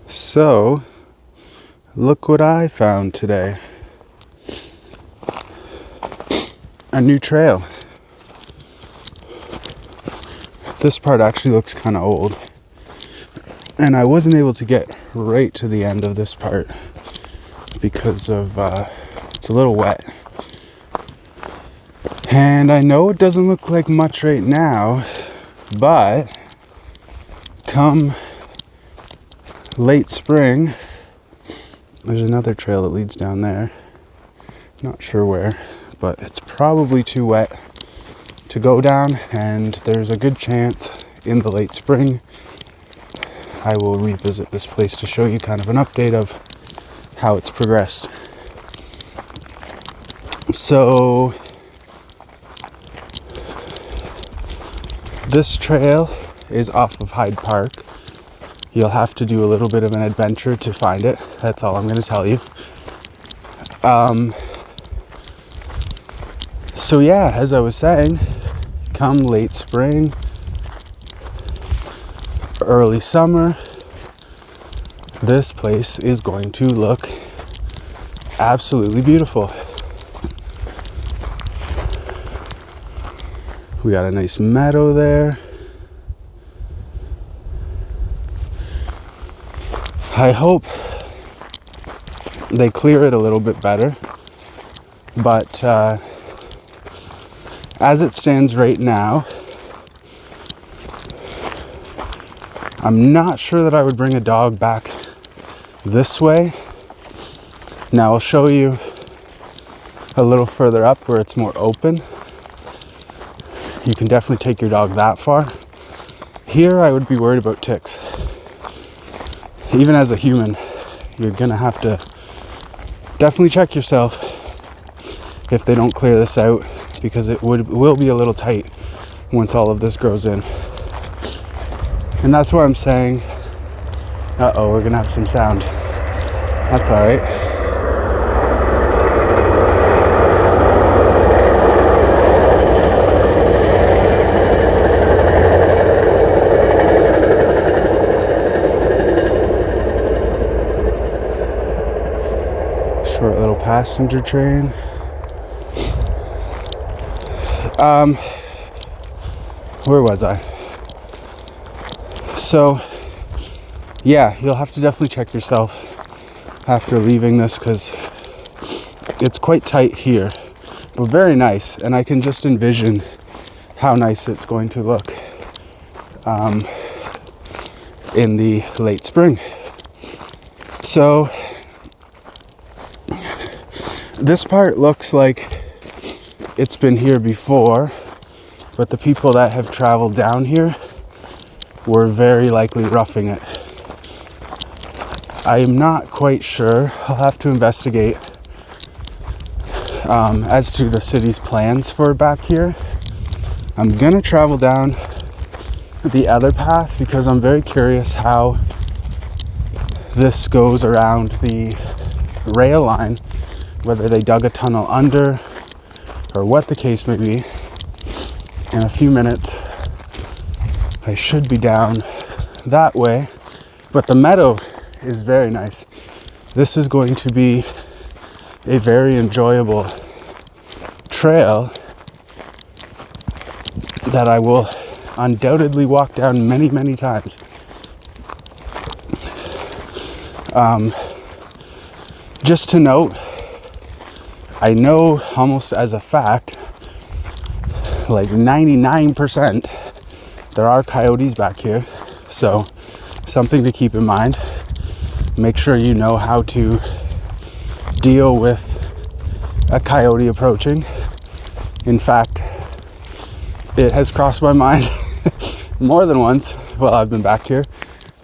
So, look what I found today. A new trail. This part actually looks kind of old. And I wasn't able to get right to the end of this part because of, it's a little wet. And I know it doesn't look like much right now, but come late spring, there's another trail that leads down there. Not sure where, but it's probably too wet to go down, and there's a good chance in the late spring I will revisit this place to show you kind of an update of how it's progressed. So this trail is off of Hyde Park. You'll have to do a little bit of an adventure to find it. That's all I'm going to tell you. So yeah, as I was saying, come late spring, early summer, this place is going to look absolutely beautiful. We got a nice meadow there. I hope they clear it a little bit better, but as it stands right now, I'm not sure that I would bring a dog back this way. Now I'll show you a little further up where it's more open. You can definitely take your dog that far. Here I would be worried about ticks. Even as a human, you're gonna have to definitely check yourself if they don't clear this out, because it will be a little tight once all of this grows in. And that's why I'm saying, uh-oh, we're gonna have some sound. That's all right. Short little passenger train. Where was I? So, yeah, you'll have to definitely check yourself after leaving this, because it's quite tight here, but very nice, and I can just envision how nice it's going to look in the late spring. So this part looks like it's been here before, but the people that have traveled down here were very likely roughing it. I am not quite sure. I'll have to investigate as to the city's plans for back here. I'm gonna travel down the other path because I'm very curious how this goes around the rail line, whether they dug a tunnel under or what the case may be. In a few minutes, I should be down that way, but the meadow is very nice. This is going to be a very enjoyable trail that I will undoubtedly walk down many, many times. Just to note, I know almost as a fact, like 99%, there are coyotes back here. So something to keep in mind. Make sure you know how to deal with a coyote approaching. In fact, it has crossed my mind more than once while I've been back here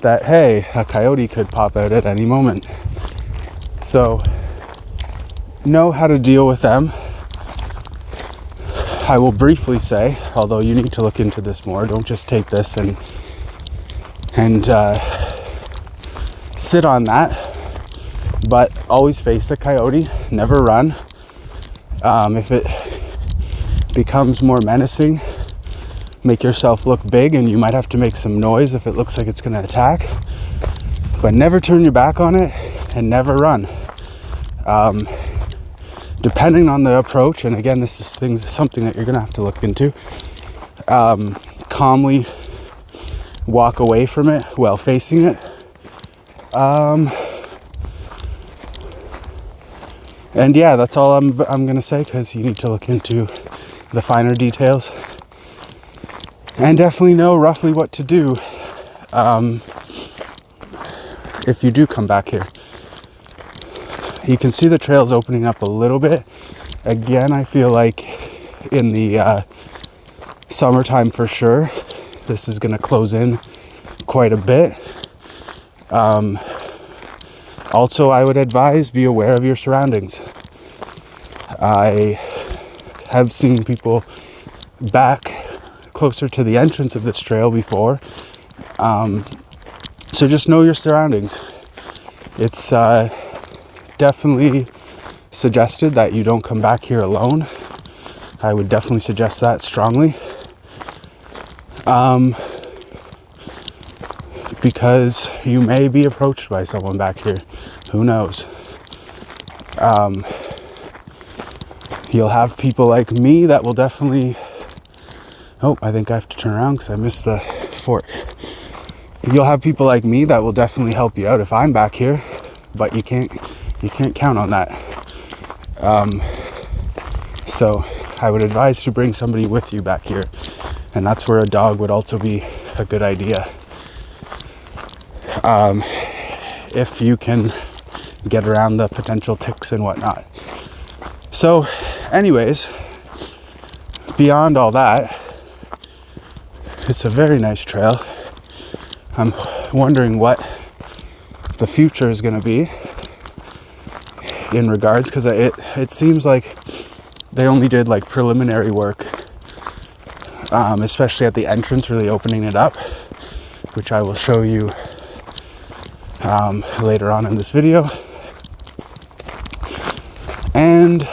that, hey, a coyote could pop out at any moment. So know how to deal with them. I will briefly say, although you need to look into this more, don't just take this and sit on that, but always face a coyote, never run. If it becomes more menacing, make yourself look big, and you might have to make some noise if it looks like it's going to attack. But never turn your back on it and never run. Depending on the approach, and again, this is something that you're gonna have to look into, calmly walk away from it while facing it. And yeah, that's all I'm gonna say, because you need to look into the finer details and definitely know roughly what to do if you do come back here. You can see the trails opening up a little bit. Again, I feel like in the summertime for sure, this is gonna close in quite a bit. Also, I would advise, be aware of your surroundings. I have seen people back closer to the entrance of this trail before. So just know your surroundings. It's definitely suggested that you don't come back here alone. I would definitely suggest that strongly. Because you may be approached by someone back here. Who knows? You'll have people like me that will definitely... Oh, I think I have to turn around because I missed the fork. You'll have people like me that will definitely help you out if I'm back here, but you can't count on that. So I would advise to bring somebody with you back here, and that's where a dog would also be a good idea. If you can get around the potential ticks and whatnot. So anyways, beyond all that, it's a very nice trail. I'm wondering what the future is going to be in regards, because it seems like they only did like preliminary work, especially at the entrance, really opening it up, which I will show you later on in this video. And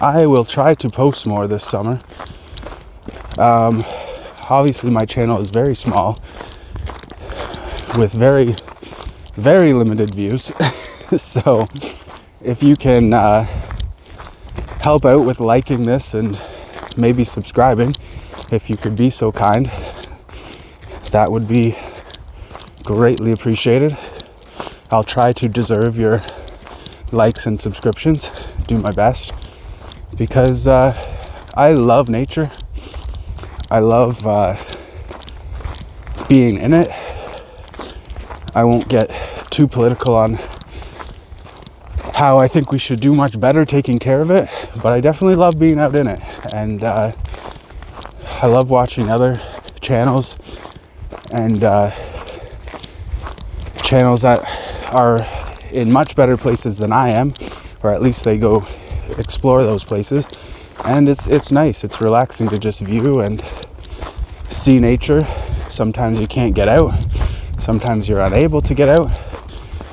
I will try to post more this summer. Obviously my channel is very small with very, very limited views. So if you can help out with liking this and maybe subscribing, if you could be so kind, that would be greatly appreciated. I'll try to deserve your likes and subscriptions, do my best, because I love nature. I love being in it. I won't get too political on how I think we should do much better taking care of it, but I definitely love being out in it. And I love watching other channels and channels that are in much better places than I am, or at least they go explore those places. And it's nice, it's relaxing to just view and see nature. Sometimes you can't get out, sometimes you're unable to get out,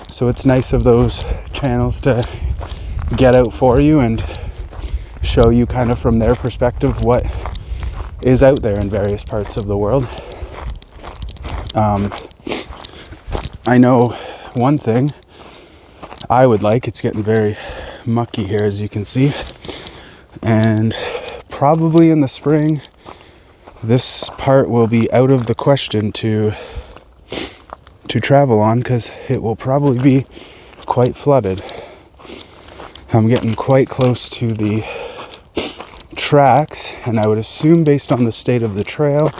so it's nice of those channels to get out for you and show you kind of from their perspective what is out there in various parts of the world. I know one thing I would like, it's getting very mucky here as you can see, and probably in the spring this part will be out of the question to travel on, because it will probably be quite flooded. I'm getting quite close to the tracks, and I would assume, based on the state of the trail,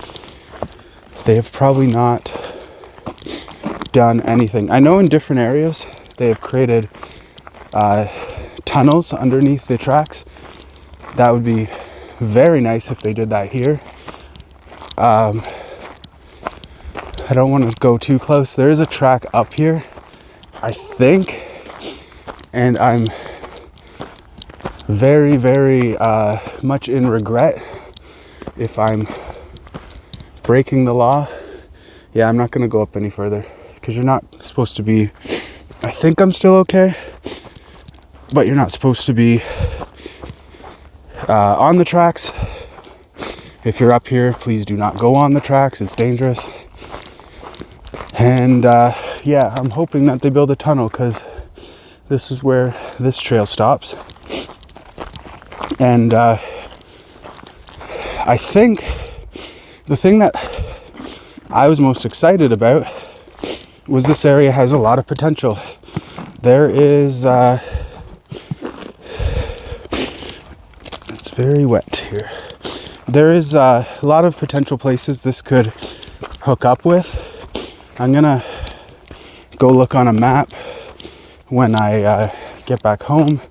they have probably not done anything. I know in different areas they have created tunnels underneath the tracks. That would be very nice if they did that here. I don't want to go too close. There is a track up here, I think, and I'm very, very much in regret if I'm breaking the law. Yeah, I'm not going to go up any further because you're not supposed to be, I think I'm still okay, but you're not supposed to be on the tracks If you're up here, please do not go on the tracks. It's dangerous. And yeah, I'm hoping that they build a tunnel, because this is where this trail stops. And I think the thing that I was most excited about was this area has a lot of potential. There is, it's very wet here. There is a lot of potential places this could hook up with. I'm gonna go look on a map when I get back home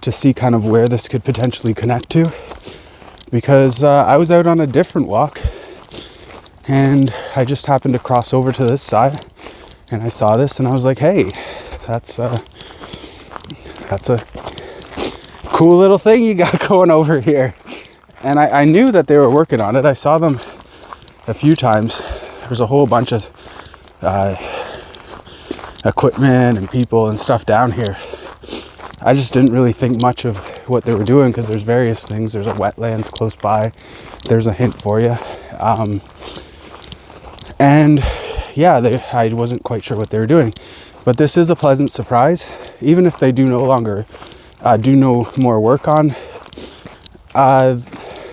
to see kind of where this could potentially connect to, because I was out on a different walk and I just happened to cross over to this side and I saw this and I was like, hey, that's a cool little thing you got going over here. And I knew that they were working on it. I saw them a few times. There's a whole bunch of equipment and people and stuff down here. I just didn't really think much of what they were doing, because there's various things. There's a wetlands close by. There's a hint for you. And yeah, I wasn't quite sure what they were doing. But this is a pleasant surprise. Even if they do no longer do no more work on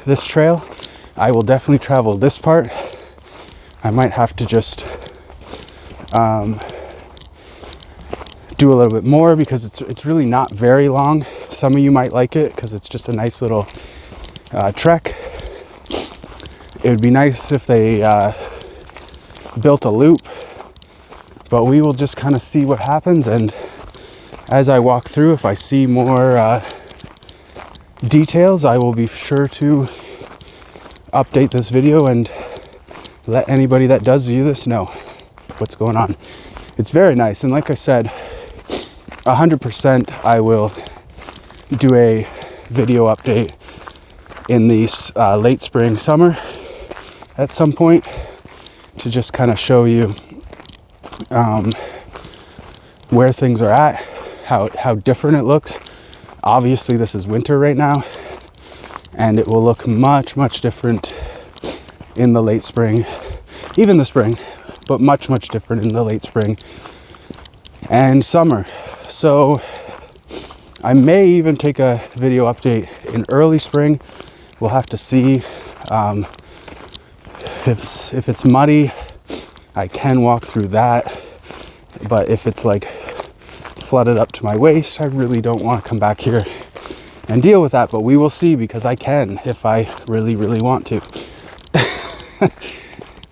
this trail, I will definitely travel this part. I might have to just do a little bit more, because it's really not very long. Some of you might like it because it's just a nice little trek. It would be nice if they built a loop, but we will just kind of see what happens. And as I walk through, if I see more details, I will be sure to update this video and let anybody that does view this know what's going on. It's very nice, and like I said, 100% I will do a video update in the late spring, summer at some point, to just kind of show you where things are at, how different it looks. Obviously this is winter right now, and it will look much, much different in the late spring, even the spring, but much, much different in the late spring and summer. So I may even take a video update in early spring. We'll have to see. If it's muddy, I can walk through that. But if it's like flooded up to my waist, I really don't want to come back here and deal with that. But we will see, because I can if I really, really want to.